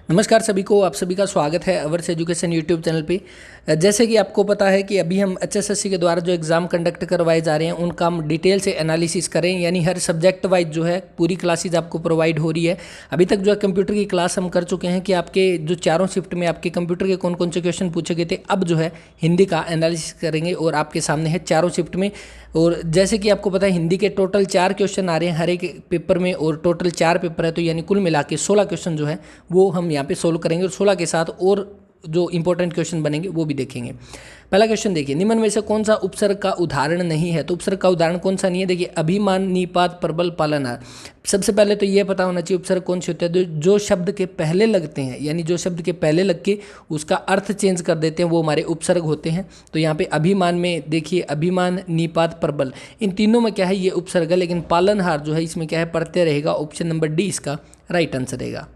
नमस्कार सभी को, आप सभी का स्वागत है अवर्स एजुकेशन यूट्यूब चैनल पे। जैसे कि आपको पता है कि अभी हम एचएसएससी के द्वारा जो एग्ज़ाम कंडक्ट करवाए जा रहे हैं उनका हम डिटेल से एनालिसिस करें, यानी हर सब्जेक्ट वाइज जो है पूरी क्लासेज आपको प्रोवाइड हो रही है। अभी तक जो है कंप्यूटर की क्लास हम कर चुके हैं कि आपके जो चारों शिफ्ट में आपके कंप्यूटर के कौन कौन से क्वेश्चन पूछे गए थे। अब जो है हिंदी का एनालिसिस करेंगे और आपके सामने है चारों शिफ्ट में। और जैसे कि आपको पता है हिंदी के टोटल 4 क्वेश्चन आ रहे हैं हर एक पेपर में, और टोटल 4 पेपर है तो यानी कुल मिला के 16 क्वेश्चन जो है वो हम यहाँ पे सोल्व करेंगे, और 16 के साथ और जो इंपॉर्टेंट क्वेश्चन बनेंगे वो भी देखेंगे। पहला क्वेश्चन देखिए, निम्न में से कौन सा उपसर्ग का उदाहरण नहीं है? तो उपसर्ग का उदाहरण कौन सा नहीं है? देखिए, अभिमान, निपात, प्रबल, पालनहार। सबसे पहले तो ये पता होना चाहिए उपसर्ग कौन से होते हैं जो शब्द के पहले लगते हैं, यानी जो शब्द के पहले लग के उसका अर्थ चेंज कर देते हैं वो हमारे उपसर्ग होते हैं। तो यहाँ पे अभिमान में देखिए, अभिमान, निपात, प्रबल, इन तीनों में क्या है, ये उपसर्ग है। लेकिन पालनहार जो है इसमें क्या है, प्रत्यय रहेगा। ऑप्शन नंबर डी इसका राइट आंसर रहेगा।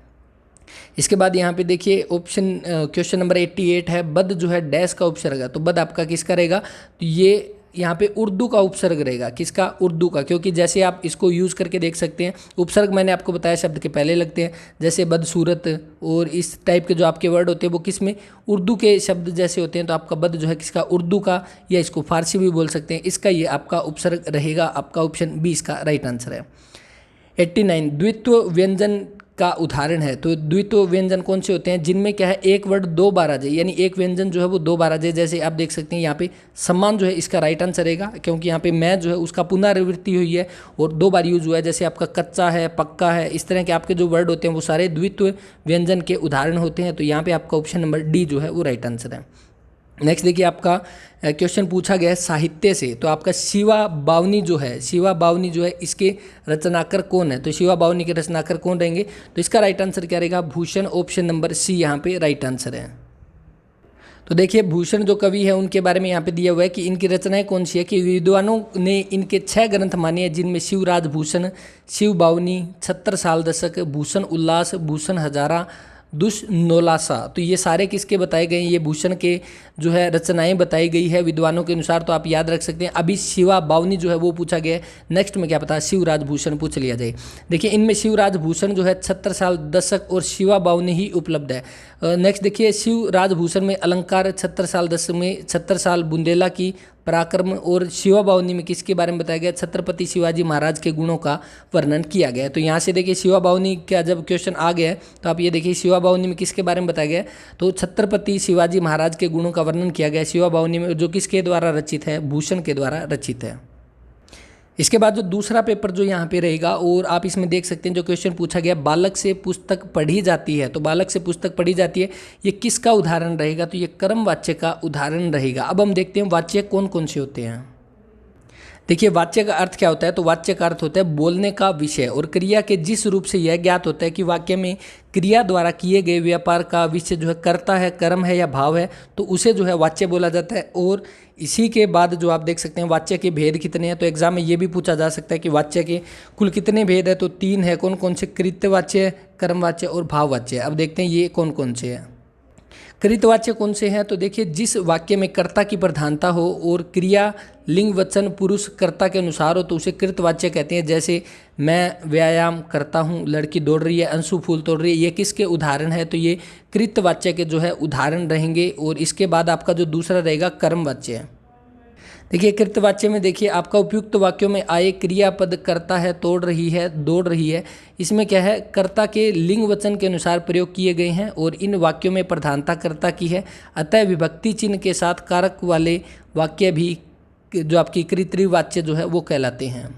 इसके बाद यहाँ पे देखिए ऑप्शन क्वेश्चन नंबर 88 है, बद जो है डैश का उपसर्ग है। तो बद आपका किसका रहेगा? तो ये यहाँ पे उर्दू का उपसर्ग रहेगा। किसका? उर्दू का, क्योंकि जैसे आप इसको यूज़ करके देख सकते हैं, उपसर्ग मैंने आपको बताया शब्द के पहले लगते हैं, जैसे बदसूरत और इस टाइप के जो आपके वर्ड होते हैं वो किस में, उर्दू के शब्द जैसे होते हैं। तो आपका बद जो है किसका? उर्दू का, या इसको फारसी भी बोल सकते हैं, इसका ये आपका उपसर्ग रहेगा। आपका ऑप्शन बी इसका राइट आंसर है। 89, द्वित्व व्यंजन का उदाहरण है। तो द्वित्व व्यंजन कौन से होते हैं? जिनमें क्या है, एक वर्ड 2 बार आ जाए, यानी एक व्यंजन जो है वो 2 बार आ जाए। जैसे आप देख सकते हैं यहाँ पे सम्मान जो है इसका राइट आंसर रहेगा, क्योंकि यहाँ पे मैं जो है उसका पुनरावृत्ति हुई है और 2 बार यूज हुआ है। जैसे आपका कच्चा है, पक्का है, इस तरह के आपके जो वर्ड होते हैं वो सारे द्वित्व व्यंजन के उदाहरण होते हैं। तो यहाँ पे आपका ऑप्शन नंबर डी जो है वो राइट आंसर है। नेक्स्ट देखिए, आपका क्वेश्चन पूछा गया है साहित्य से। तो आपका शिवा बावनी जो है, शिवा बावनी जो है इसके रचनाकार कौन है? तो शिवा बावनी के रचनाकार कौन रहेंगे? तो इसका राइट आंसर क्या रहेगा? भूषण। ऑप्शन नंबर सी यहाँ पे राइट आंसर है। तो देखिए, भूषण जो कवि है उनके बारे में यहाँ पे दिया हुआ है कि इनकी रचनाएं कौन सी है, कि विद्वानों ने इनके 6 ग्रंथ माने हैं, जिनमें शिवराज भूषण, शिव बावनी, 76 साल दशक, भूषण उल्लास, भूषण हजारा, दुष्नोलासा। तो ये सारे किसके बताए गए हैं? ये भूषण के जो है रचनाएं बताई गई है विद्वानों के अनुसार। तो आप याद रख सकते हैं। अभी शिवा बावनी जो है वो पूछा गया है, नेक्स्ट में क्या पता शिवराज भूषण पूछ लिया जाए। देखिए, इनमें शिवराज भूषण जो है 76 साल दशक और शिवा बावनी ही उपलब्ध है। नेक्स्ट देखिए, शिवराज भूषण में अलंकार, 76 साल दशक में 76 साल बुंदेला की पराक्रम, और शिवा बावनी में किसके बारे में बताया गया? छत्रपति शिवाजी महाराज के गुणों का वर्णन किया गया है। तो यहाँ से देखिए शिवा बावनी का जब क्वेश्चन आ गया है तो आप ये देखिए शिवा बावनी में किसके बारे में बताया गया है? तो छत्रपति शिवाजी महाराज के गुणों का वर्णन किया गया है शिवा बावनी में, जो किसके द्वारा रचित है? भूषण के द्वारा रचित है। इसके बाद जो दूसरा पेपर जो यहाँ पे रहेगा, और आप इसमें देख सकते हैं जो क्वेश्चन पूछा गया, बालक से पुस्तक पढ़ी जाती है। तो बालक से पुस्तक पढ़ी जाती है, ये किसका उदाहरण रहेगा? तो ये कर्म वाच्य का उदाहरण रहेगा। अब हम देखते हैं वाच्य कौन कौन से होते हैं। देखिए, वाच्य का अर्थ क्या होता है? तो वाच्य का अर्थ होता है बोलने का विषय, और क्रिया के जिस रूप से यह ज्ञात होता है कि वाक्य में क्रिया द्वारा किए गए व्यापार का विषय जो है कर्ता है, कर्म है या भाव है, तो उसे जो है वाच्य बोला जाता है। और इसी के बाद जो आप देख सकते हैं वाच्य के भेद कितने हैं। तो एग्जाम में ये भी पूछा जा सकता है कि वाच्य के कुल कितने भेद है? तो 3 है। कौन कौन से? कृत्यवाच्य, कर्मवाच्य और भाववाच्य। अब देखते हैं ये कौन कौन से हैं। कृतवाच्य कौन से हैं? तो देखिए, जिस वाक्य में कर्ता की प्रधानता हो और क्रिया लिंग वचन पुरुष कर्ता के अनुसार हो तो उसे कृतवाच्य कहते हैं। जैसे मैं व्यायाम करता हूँ, लड़की दौड़ रही है, अंशु फूल तोड़ रही है, ये किसके उदाहरण है? तो ये कृतवाच्य के जो है उदाहरण रहेंगे। और इसके बाद आपका जो दूसरा रहेगा कर्मवाच्य। देखिए, कृतवाच्य में देखिए आपका उपयुक्त वाक्यों में आए क्रियापद करता है, तोड़ रही है, दौड़ रही है, इसमें क्या है? कर्ता के लिंग वचन के अनुसार प्रयोग किए गए हैं और इन वाक्यों में प्रधानता कर्ता की है। अतः विभक्ति चिन्ह के साथ कारक वाले वाक्य भी जो आपकी कृतवाच्य जो है वो कहलाते हैं।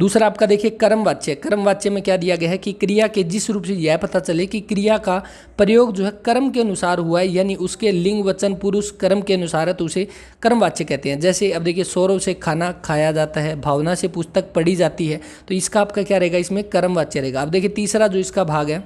दूसरा आपका देखिए कर्मवाच्य। कर्मवाच्य में क्या दिया गया है कि क्रिया के जिस रूप से यह पता चले कि क्रिया का प्रयोग जो है कर्म के अनुसार हुआ है, यानी उसके लिंग वचन पुरुष कर्म के अनुसार है, तो उसे कर्मवाच्य कहते हैं। जैसे अब देखिए, सौरव से खाना खाया जाता है, भावना से पुस्तक पढ़ी जाती है, तो इसका आपका क्या रहेगा? इसमें कर्मवाच्य रहेगा। अब देखिए तीसरा जो इसका भाग है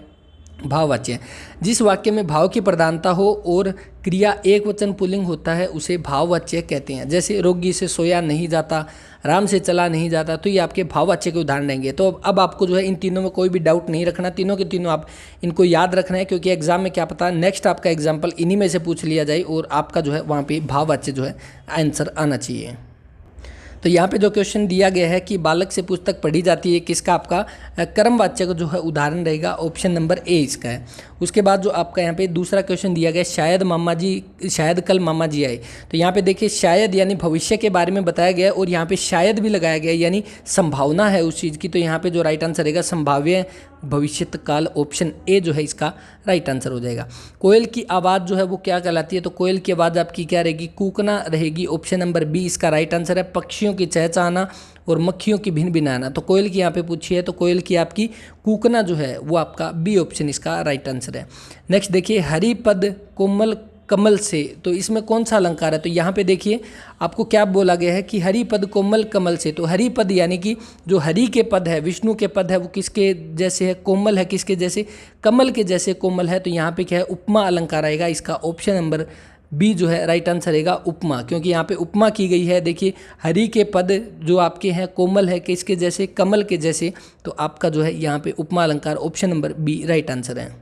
भाववाच्य। जिस वाक्य में भाव की प्रधानता हो और क्रिया एक वचन पुल्लिंग होता है उसे भाववाच्य कहते हैं। जैसे रोगी से सोया नहीं जाता, राम से चला नहीं जाता, तो ये आपके भाववाच्य के उदाहरण रहेंगे। तो अब आपको जो है इन तीनों में कोई भी डाउट नहीं रखना, तीनों के तीनों आप इनको याद रखना है, क्योंकि एग्जाम में क्या पता नेक्स्ट आपका एग्जाम्पल इन्हीं में से पूछ लिया जाए और आपका जो है वहाँ पे भाववाच्य जो है आंसर आना चाहिए। तो यहाँ पे जो क्वेश्चन दिया गया है कि बालक से पुस्तक पढ़ी जाती है, किसका? आपका कर्मवाच्य का जो है उदाहरण रहेगा। ऑप्शन नंबर ए इसका है। उसके बाद जो आपका यहाँ पे दूसरा क्वेश्चन दिया गया, शायद कल मामा जी आए। तो यहाँ पे देखिए शायद यानी भविष्य के बारे में बताया गया और यहाँ पे शायद भी लगाया गया यानी संभावना है उस चीज़ की। तो यहाँ पे जो राइट आंसर रहेगा संभाव्य भविष्यत काल, ऑप्शन ए जो है इसका राइट आंसर हो जाएगा। कोयल की आवाज़ जो है वो क्या कहलाती है? तो कोयल की आवाज़ आपकी क्या रहेगी? कूकना रहेगी, ऑप्शन नंबर बी इसका राइट आंसर है। पक्षियों की चहचहाना और मक्खियों की भिन भिनाना, तो कोयल की यहाँ पे पूछी है तो कोयल की आपकी कूकना जो है वो आपका बी ऑप्शन इसका राइट आंसर है। नेक्स्ट देखिए, हरिपद कोमल कमल से, तो इसमें कौन सा अलंकार है? तो यहाँ पे देखिए आपको क्या बोला गया है कि हरिपद कोमल कमल से। तो हरिपद यानी कि जो हरि के पद है, विष्णु के पद है, वो किसके जैसे है? कोमल है, किसके जैसे? कमल के जैसे कोमल है। तो यहाँ पे क्या है? उपमा अलंकार आएगा, इसका ऑप्शन नंबर बी जो है राइट आंसर रहेगा उपमा, क्योंकि यहाँ पे उपमा की गई है। देखिए हरि के पद जो आपके हैं कोमल है, किसके जैसे? कमल के जैसे। तो आपका जो है यहाँ पे उपमा अलंकार, option number B right answer है।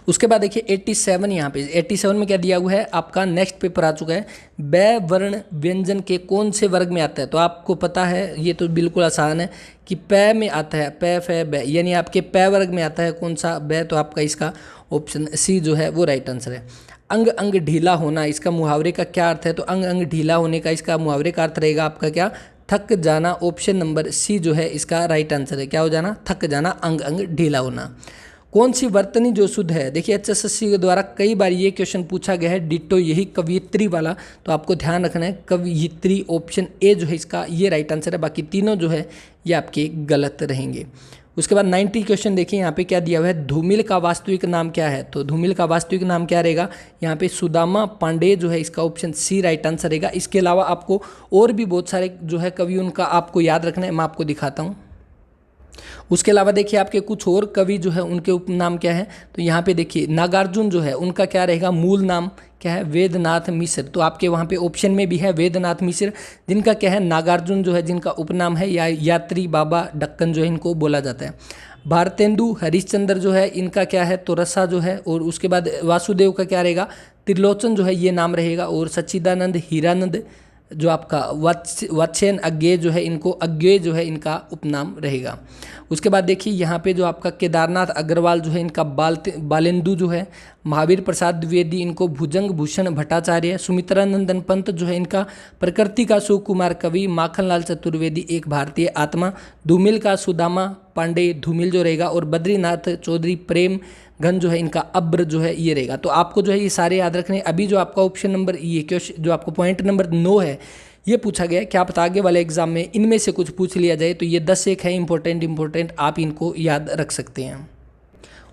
उसके बाद देखिए 87, यहाँ पे 87 में क्या दिया हुआ है आपका? नेक्स्ट पेपर आ चुका है, बै वर्ण व्यंजन के कौन से वर्ग में आता है? तो आपको पता है, ये तो बिल्कुल आसान है कि पै में आता है, पै फै बै, यानी आपके पै वर्ग में आता है कौन सा? बै। तो आपका इसका ऑप्शन सी जो है वो राइट आंसर है। अंग अंग ढीला होना, इसका मुहावरे का क्या अर्थ है? तो अंग अंग ढीला होने का इसका मुहावरे का अर्थ रहेगा आपका क्या? थक जाना, ऑप्शन नंबर सी जो है इसका राइट आंसर है। क्या हो जाना? थक जाना, अंग अंग ढीला होना। कौन सी वर्तनी जो शुद्ध है? देखिए एचएसएससी के द्वारा कई बार ये क्वेश्चन पूछा गया है, डिट्टो यही कवियत्री वाला। तो आपको ध्यान रखना है कवियत्री, ऑप्शन ए जो है इसका ये राइट आंसर है। बाकी तीनों जो है ये आपके गलत रहेंगे। उसके बाद 90 क्वेश्चन देखिए, यहाँ पे क्या दिया हुआ है? धूमिल का वास्तविक नाम क्या है? तो धूमिल का वास्तविक नाम क्या रहेगा? यहाँ पे सुदामा पांडे जो है इसका ऑप्शन सी राइट आंसर रहेगा। इसके अलावा आपको और भी बहुत सारे जो है कवि उनका आपको याद रखना है, मैं आपको दिखाता हूँ। उसके अलावा देखिए आपके कुछ और कवि जो है उनके उपनाम क्या है? तो यहाँ पे देखिए नागार्जुन जो है उनका क्या रहेगा? मूल नाम क्या है? वेदनाथ मिश्र। तो आपके वहाँ पे ऑप्शन में भी है वेदनाथ मिश्र, जिनका क्या है? नागार्जुन जो है जिनका उपनाम है, या यात्री बाबा डक्कन जो है इनको बोला जाता है। भारतेंदु हरिश्चंद्र जो है इनका क्या है? तो रसा जो है। और उसके बाद वासुदेव का क्या रहेगा? त्रिलोचन जो है ये नाम रहेगा। और सच्चिदानंद हीरानंद जो आपका वात्स्यन अज्ञेय जो है, इनको अज्ञेय जो है इनका उपनाम रहेगा। उसके बाद देखिए यहाँ पे जो आपका केदारनाथ अग्रवाल जो है इनका बालेंदु जो है। महावीर प्रसाद द्विवेदी इनको भुजंग भूषण भट्टाचार्य। सुमित्रानंदन पंत जो है इनका प्रकृति का सुकुमार कवि। माखनलाल चतुर्वेदी एक भारतीय आत्मा। धूमिल का सुदामा पांडे धूमिल जो रहेगा। और बद्रीनाथ चौधरी प्रेम घन जो है इनका अब्र जो है ये रहेगा। तो आपको जो है ये सारे याद रखने। अभी जो आपका ऑप्शन नंबर ये क्वेश्चन जो आपको पॉइंट नंबर 9 है ये पूछा गया है, क्या पता आगे वाले एग्जाम में इनमें से कुछ पूछ लिया जाए। तो ये 10 एक है इंपॉर्टेंट, आप इनको याद रख सकते हैं।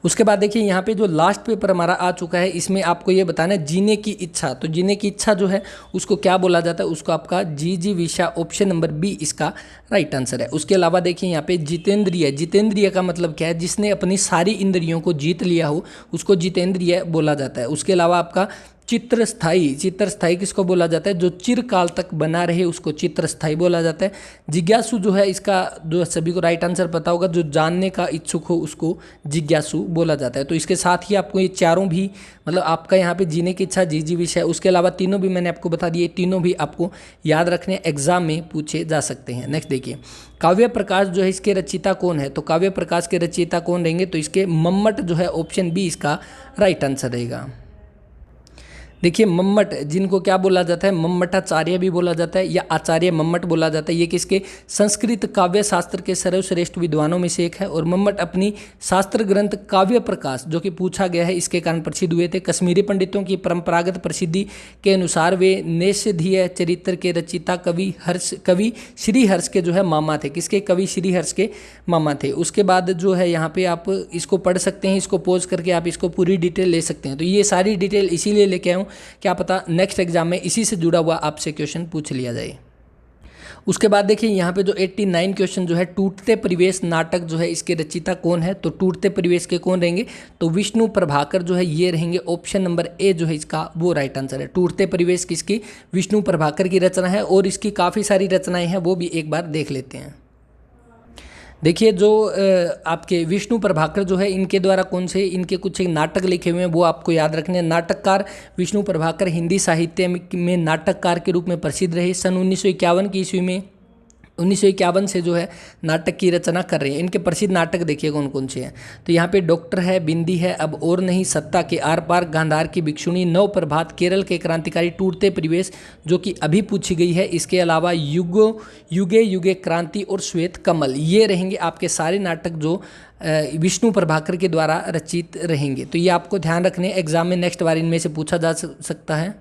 उसके बाद देखिए यहाँ पे जो लास्ट पेपर हमारा आ चुका है, इसमें आपको ये बताना है जीने की इच्छा। तो जीने की इच्छा जो है उसको क्या बोला जाता है? उसको आपका जिजीविषा, ऑप्शन नंबर बी इसका राइट आंसर है। उसके अलावा देखिए यहाँ पे जितेंद्रिय, जितेंद्रिय का मतलब क्या है? जिसने अपनी सारी इंद्रियों को जीत लिया हो उसको जितेंद्रिय बोला जाता है। उसके अलावा आपका चित्रस्थायी, चित्रस्थायी किसको बोला जाता है? जो चिरकाल तक बना रहे उसको चित्रस्थायी बोला जाता है। जिज्ञासु जो है इसका जो सभी को राइट आंसर पता होगा, जो जानने का इच्छुक हो उसको जिज्ञासु बोला जाता है। तो इसके साथ ही आपको ये चारों भी मतलब आपका यहाँ पे जीने की इच्छा जिजीविषा है। उसके अलावा तीनों भी मैंने आपको बता दिए, तीनों भी आपको याद रखने, एग्जाम में पूछे जा सकते हैं। नेक्स्ट देखिए काव्य प्रकाश जो है इसके रचयिता कौन है? तो काव्य प्रकाश के रचयिता कौन रहेंगे? तो इसके मम्मट जो है, ऑप्शन बी इसका राइट आंसर रहेगा। देखिए मम्मट जिनको क्या बोला जाता है? मम्मटाचार्य भी बोला जाता है या आचार्य मम्मट बोला जाता है। ये किसके? संस्कृत काव्य शास्त्र के सर्वश्रेष्ठ विद्वानों में से एक है। और मम्मट अपनी शास्त्र ग्रंथ काव्य प्रकाश जो कि पूछा गया है इसके कारण प्रसिद्ध हुए थे। कश्मीरी पंडितों की परंपरागत प्रसिद्धि के अनुसार वे निषधीय चरित्र के रचयिता कवि श्री हर्ष के जो है मामा थे। किसके? कवि श्री हर्ष के मामा थे। उसके बाद जो है यहाँ पे आप इसको पढ़ सकते हैं, इसको पॉज करके आप इसको पूरी डिटेल ले सकते हैं। तो ये सारी डिटेल इसीलिए लेके आऊँ, क्या पता नेक्स्ट एग्जाम में इसी से जुड़ा हुआ आपसे क्वेश्चन पूछ लिया जाए। उसके बाद देखिए यहाँ पे जो 89 क्वेश्चन जो है, टूटते परिवेश नाटक जो है इसके रचयिता कौन है? तो टूटते परिवेश के कौन रहेंगे? तो विष्णु प्रभाकर जो है ये रहेंगे। ऑप्शन नंबर ए जो है इसका वो राइट आंसर है। टूटते परिवेश किसकी? विष्णु प्रभाकर की रचना है। और इसकी काफ़ी सारी रचनाएं हैं, वो भी एक बार देख लेते हैं। देखिए जो आपके विष्णु प्रभाकर जो है इनके द्वारा कौन से इनके कुछ एक नाटक लिखे हुए हैं वो आपको याद रखने हैं। नाटककार विष्णु प्रभाकर हिंदी साहित्य में नाटककार के रूप में प्रसिद्ध रहे। सन 1951 की ईस्वी में 1951 से जो है नाटक की रचना कर रहे हैं। इनके प्रसिद्ध नाटक देखिए कौन कौन से हैं। तो यहाँ पे डॉक्टर है, बिंदी है, अब और नहीं, सत्ता के आर पार, गांधार की भिक्षुणी, नव प्रभात, केरल के क्रांतिकारी, टूटते परिवेश जो कि अभी पूछी गई है। इसके अलावा युगे युगे क्रांति और श्वेत कमल, ये रहेंगे आपके सारे नाटक जो विष्णु प्रभाकर के द्वारा रचित रहेंगे। तो ये आपको ध्यान रखने, एग्जाम में नेक्स्ट बार इनमें से पूछा जा सकता है।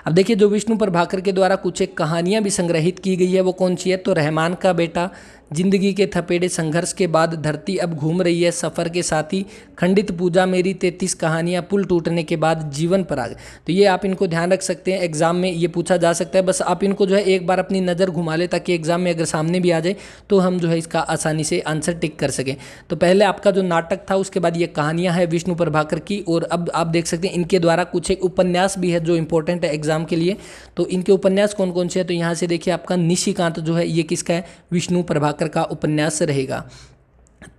अब देखिए जो विष्णु प्रभाकर के द्वारा कुछ एक कहानियाँ भी संग्रहित की गई है वो कौन सी है, तो रहमान का बेटा, जिंदगी के थपेड़े, संघर्ष के बाद, धरती अब घूम रही है, सफ़र के साथी, खंडित पूजा मेरी, 33 कहानियाँ, पुल टूटने के बाद, जीवन पराग। तो ये आप इनको ध्यान रख सकते हैं, एग्जाम में ये पूछा जा सकता है। बस आप इनको जो है एक बार अपनी नज़र घुमा ले ताकि एग्जाम में अगर सामने भी आ जाए तो हम जो है इसका आसानी से आंसर टिक कर सकें। तो पहले आपका जो नाटक था, उसके बाद ये कहानियाँ हैं विष्णु प्रभाकर की, और अब आप देख सकते हैं इनके द्वारा कुछ एक उपन्यास भी है जो इंपॉर्टेंट है एग्जाम के लिए। तो इनके उपन्यास कौन कौन से हैं, तो यहाँ से देखिए आपका निशिकांत जो है ये किसका है, विष्णु प्रभाकर का उपन्यास रहेगा।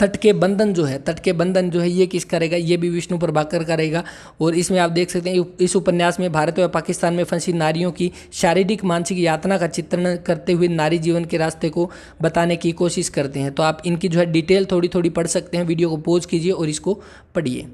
तट के बंधन जो है ये किसका रहेगा, ये भी विष्णु प्रभाकर का रहेगा। और इसमें आप देख सकते हैं इस उपन्यास में भारत व पाकिस्तान में फंसी नारियों की शारीरिक मानसिक यातना का चित्रण करते हुए नारी जीवन के रास्ते को बताने की कोशिश करते हैं। तो आप इनकी जो है डिटेल थोड़ी थोड़ी पढ़ सकते हैं, वीडियो को पॉज कीजिए और इसको पढ़िए।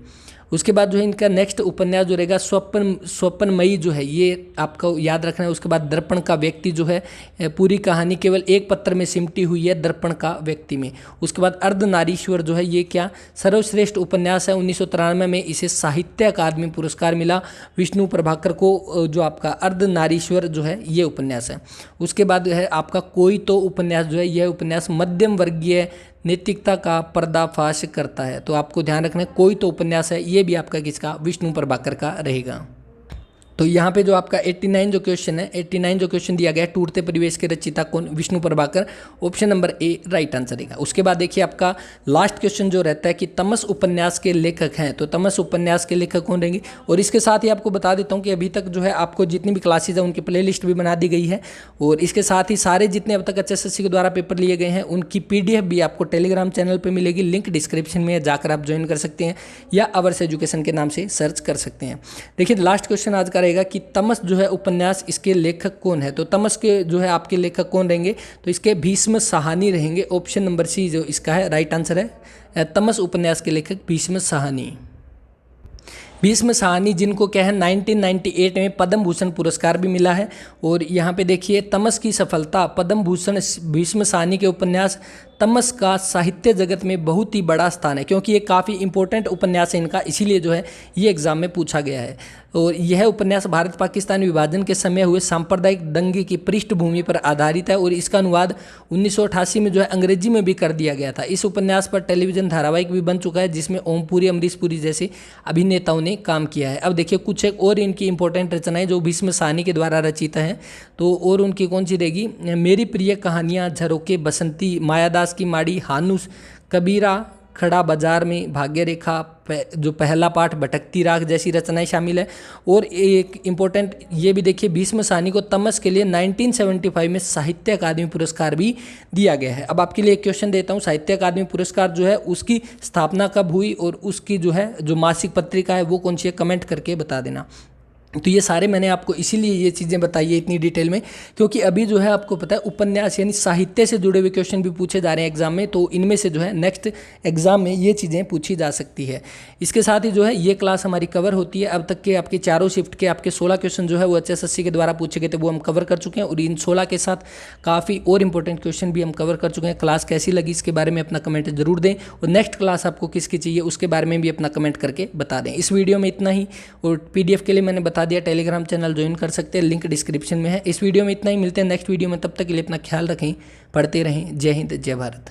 उसके बाद जो है इनका नेक्स्ट उपन्यास जो रहेगा स्वप्नमयी जो है, ये आपको याद रखना है। उसके बाद दर्पण का व्यक्ति जो है, पूरी कहानी केवल एक पत्र में सिमटी हुई है, दर्पण का व्यक्ति में। उसके बाद अर्धनारीश्वर जो है ये क्या सर्वश्रेष्ठ उपन्यास है, 1993 में इसे साहित्य अकादमी पुरस्कार मिला विष्णु प्रभाकर को, जो आपका अर्धनारीश्वर जो है ये उपन्यास है। उसके बाद है आपका कोई तो उपन्यास जो है, यह उपन्यास मध्यम वर्गीय नैतिकता का पर्दाफाश करता है। तो आपको ध्यान रखना है कोई तो उपन्यास है, ये भी आपका किसका, विष्णु प्रभाकर का रहेगा। तो यहाँ पे जो आपका 89 जो क्वेश्चन है, 89 जो क्वेश्चन दिया गया है, टूटते परिवेश के रचयिता कौन, Vishnu Prabhakar, option number A right answer रहेगा। उसके बाद देखिए आपका लास्ट क्वेश्चन जो रहता है कि तमस उपन्यास के लेखक हैं, तो तमस उपन्यास के लेखक कौन रहेंगे। और इसके साथ ही आपको बता देता हूँ कि अभी तक जो है आपको जितनी भी क्लासेज है उनकी प्ले लिस्ट भी बना दी गई है, और इसके साथ ही सारे जितने अब तक HSSC के द्वारा पेपर लिए गए हैं उनकी PDF भी आपको टेलीग्राम चैनल पर मिलेगी, लिंक डिस्क्रिप्शन में जाकर आप ज्वाइन कर सकते हैं या अवर्स एजुकेशन के नाम से सर्च कर सकते हैं। देखिए लास्ट क्वेश्चन आज का रहेगा कि तमस जो है उपन्यास, इसके लेखक कौन है। तो तमस के जो है आपके लेखक कौन रहेंगे, तो इसके भीष्म साहनी रहेंगे, ऑप्शन नंबर सी जो इसका है राइट आंसर है। तमस उपन्यास के लेखक भीष्म साहनी। भीष्म साहनी जिनको क्या है 1998 में पद्म भूषण पुरस्कार भी मिला है। और यहाँ पे देखिए तमस की सफलता, पद्म भूषण भीष्म साहनी के उपन्यास तमस का साहित्य जगत में बहुत ही बड़ा स्थान है, क्योंकि ये काफ़ी इंपॉर्टेंट उपन्यास है इनका, इसीलिए जो है ये एग्जाम में पूछा गया है। और यह उपन्यास भारत पाकिस्तान विभाजन के समय हुए सांप्रदायिक दंगे की पृष्ठभूमि पर आधारित है, और इसका अनुवाद 1988 में जो है अंग्रेजी में भी कर दिया गया था। इस उपन्यास पर टेलीविजन धारावाहिक भी बन चुका है, जिसमें ओम पुरी, अमरीश पुरी जैसे अभिनेताओं ने काम किया है। अब देखिए कुछ एक और इनकी इंपॉर्टेंट रचनाएं जो भीष्म साहनी के द्वारा रचित हैं, तो और उनकी कौन सी रहेगी, मेरी प्रिय कहानियाँ, झरोके बसंती, मायादास की माड़ी, हानुस, कबीरा, खड़ा बाजार में, भाग्य रेखा, जो पहला पाठ, भटकती राख जैसी रचनाएं शामिल है। और एक इम्पोर्टेंट ये भी देखिए भीष्म साहनी को तमस के लिए 1975 में साहित्य अकादमी पुरस्कार भी दिया गया है। अब आपके लिए एक क्वेश्चन देता हूँ, साहित्य अकादमी पुरस्कार जो है उसकी स्थापना कब हुई और उसकी जो है जो मासिक पत्रिका है वो कौन सी है, कमेंट करके बता देना। तो ये सारे मैंने आपको इसीलिए ये चीज़ें बताई है इतनी डिटेल में, क्योंकि अभी जो है आपको पता है उपन्यास यानी साहित्य से जुड़े हुए क्वेश्चन भी पूछे जा रहे हैं एग्जाम में, तो इनमें से जो है नेक्स्ट एग्जाम में ये चीज़ें पूछी जा सकती है। इसके साथ ही जो है ये क्लास हमारी कवर होती है। अब तक के आपके चारों शिफ्ट के आपके 16 क्वेश्चन जो है वो HSSC के द्वारा पूछे गए थे, वो हम कवर कर चुके हैं, और इन 16 के साथ काफ़ी और इंपॉर्टेंट क्वेश्चन भी हम कवर कर चुके हैं। क्लास कैसी लगी इसके बारे में अपना कमेंट जरूर दें, और नेक्स्ट क्लास आपको किसकी चाहिए उसके बारे में भी अपना कमेंट करके बता दें। इस वीडियो में इतना ही, और PDF के लिए मैंने बता दिया टेलीग्राम चैनल ज्वाइन कर सकते हैं, लिंक डिस्क्रिप्शन में है। इस वीडियो में इतना ही, मिलते हैं नेक्स्ट वीडियो में, तब तक के लिए अपना ख्याल रखें, पढ़ते रहें। जय हिंद, जय भारत।